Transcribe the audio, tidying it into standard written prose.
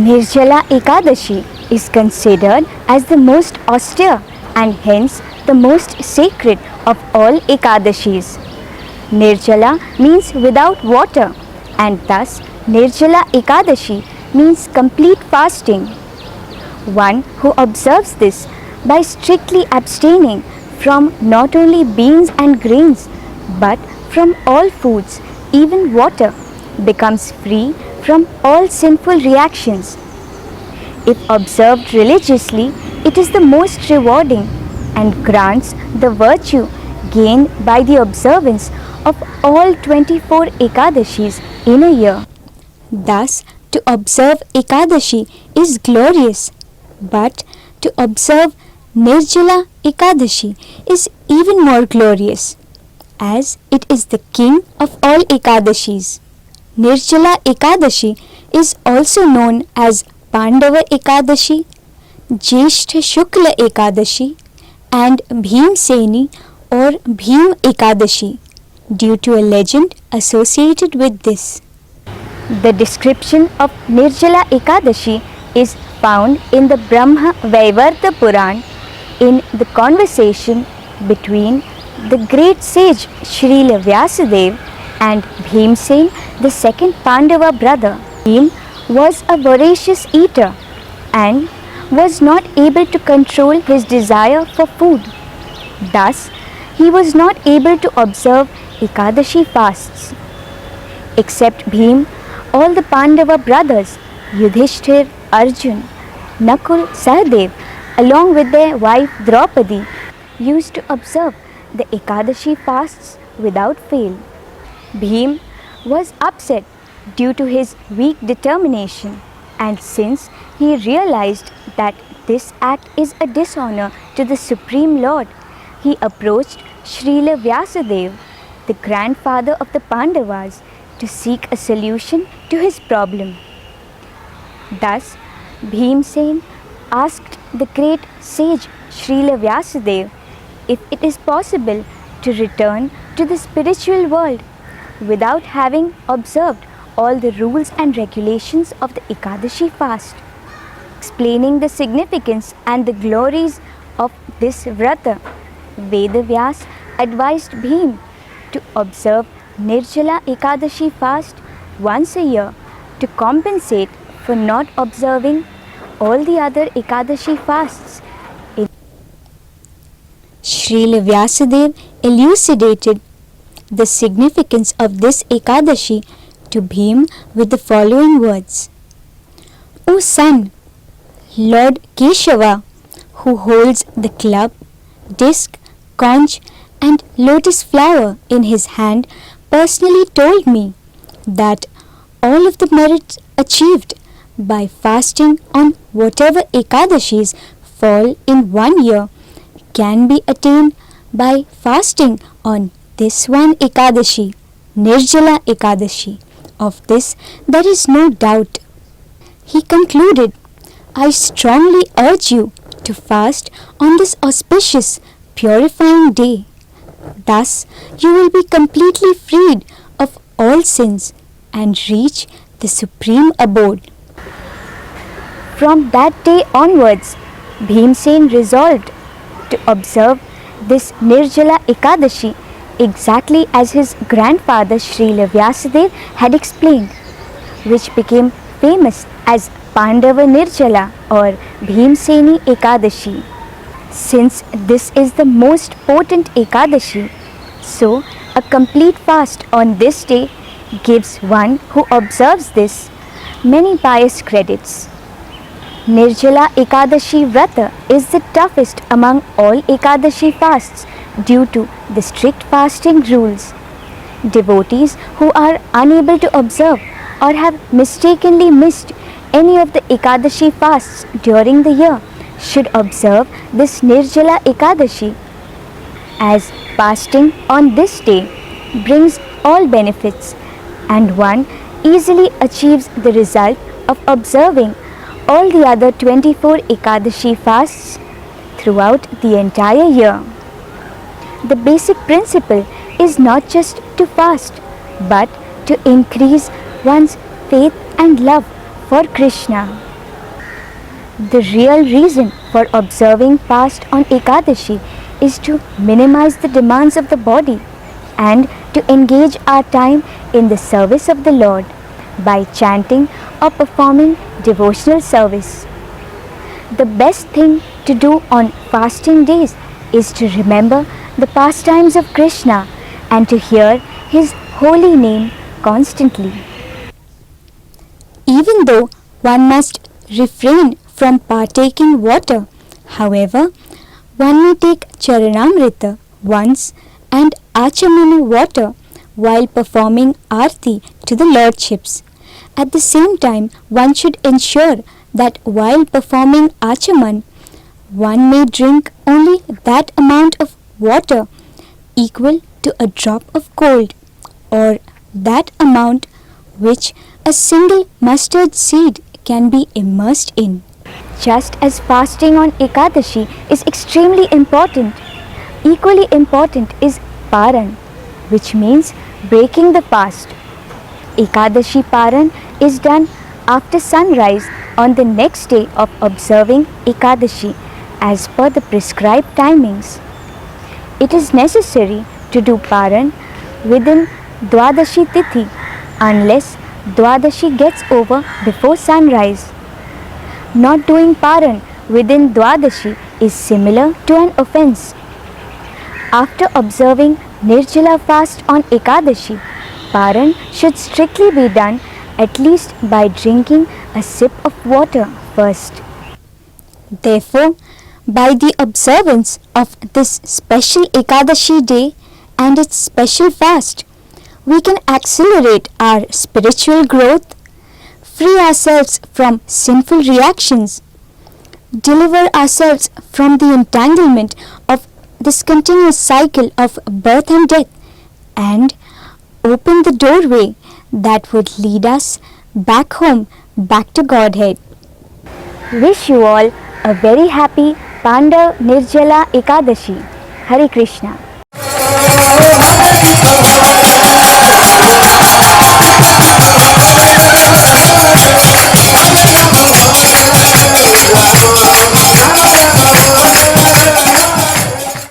Nirjala Ekadashi is considered as the most austere and hence the most sacred of all Ekadashis. Nirjala means without water, and thus Nirjala Ekadashi means complete fasting. One who observes this by strictly abstaining from not only beans and grains but from all foods, even water, becomes free from all sinful reactions. If observed religiously, it is the most rewarding and grants the virtue gained by the observance of all 24 Ekadashis in a year. Thus, to observe Ekadashi is glorious, but to observe Nirjala Ekadashi is even more glorious, as it is the king of all Ekadashis. Nirjala Ekadashi is also known as Pandava Ekadashi, Jyeshtha Shukla Ekadashi, and Bhimseni or Bhim Ekadashi due to a legend associated with this. The description of Nirjala Ekadashi is found in the Brahma Vaivarta Puran in the conversation between the great sage Srila Vyasadeva and Bhimsen, the second Pandava brother. Bhim was a voracious eater and was not able to control his desire for food. Thus, he was not able to observe Ekadashi fasts. Except Bhim, all the Pandava brothers, Yudhishthir, Arjun, Nakul, Sahadev, along with their wife Draupadi, used to observe the Ekadashi fasts without fail. Bhim was upset due to his weak determination, and since he realized that this act is a dishonor to the Supreme Lord, he approached Srila Vyasadeva, the grandfather of the Pandavas, to seek a solution to his problem. Thus, Bhimsen asked the great sage Srila Vyasadeva if it is possible to return to the spiritual world without having observed all the rules and regulations of the Ekadashi fast. Explaining the significance and the glories of this vrata, Vedavyas advised Bhim to observe Nirjala Ekadashi fast once a year to compensate for not observing all the other Ekadashi fasts. Srila Vyasadeva elucidated the significance of this Ekadashi to Bhim with the following words. O son, Lord Keshava, who holds the club, disc, conch and lotus flower in his hand, personally told me that all of the merits achieved by fasting on whatever Ekadashis fall in 1 year can be attained by fasting on this one Ekadashi, Nirjala Ekadashi. Of this there is no doubt. He concluded, I strongly urge you to fast on this auspicious, purifying day. Thus you will be completely freed of all sins and reach the supreme abode. From that day onwards, Bhimsen resolved to observe this Nirjala Ekadashi exactly as his grandfather Srila Vyasadeva had explained, which became famous as Pandava Nirjala or Bhimseni Ekadashi. Since this is the most potent Ekadashi, so a complete fast on this day gives one who observes this many pious credits. Nirjala Ekadashi Vrata is the toughest among all Ekadashi fasts due to the strict fasting rules. Devotees who are unable to observe or have mistakenly missed any of the Ekadashi fasts during the year should observe this Nirjala Ekadashi, as fasting on this day brings all benefits and one easily achieves the result of observing all the other 24 Ekadashi fasts throughout the entire year. The basic principle is not just to fast, but to increase one's faith and love for Krishna. The real reason for observing fast on Ekadashi is to minimize the demands of the body and to engage our time in the service of the Lord by chanting or performing devotional service. The best thing to do on fasting days is to remember the pastimes of Krishna and to hear his holy name constantly. Even though one must refrain from partaking water, however, one may take Charanamrita once and Achamanu water while performing Aarti to the Lordships. At the same time, one should ensure that while performing Achaman, one may drink only that amount of water equal to a drop of gold, or that amount which a single mustard seed can be immersed in. Just as fasting on Ekadashi is extremely important, equally important is Paran, which means breaking the fast. Ekadashi Paran is done after sunrise on the next day of observing Ekadashi as per the prescribed timings. It is necessary to do Paran within Dwadashi Tithi unless Dwadashi gets over before sunrise. Not doing Paran within Dwadashi is similar to an offence. After observing Nirjala fast on Ekadashi, Paran should strictly be done at least by drinking a sip of water first. Therefore, by the observance of this special Ekadashi day and its special fast, we can accelerate our spiritual growth, free ourselves from sinful reactions, deliver ourselves from the entanglement of this continuous cycle of birth and death, and open the doorway that would lead us back home, back to Godhead. Wish you all a very happy Pandava Nirjala Ekadashi. Hare Krishna.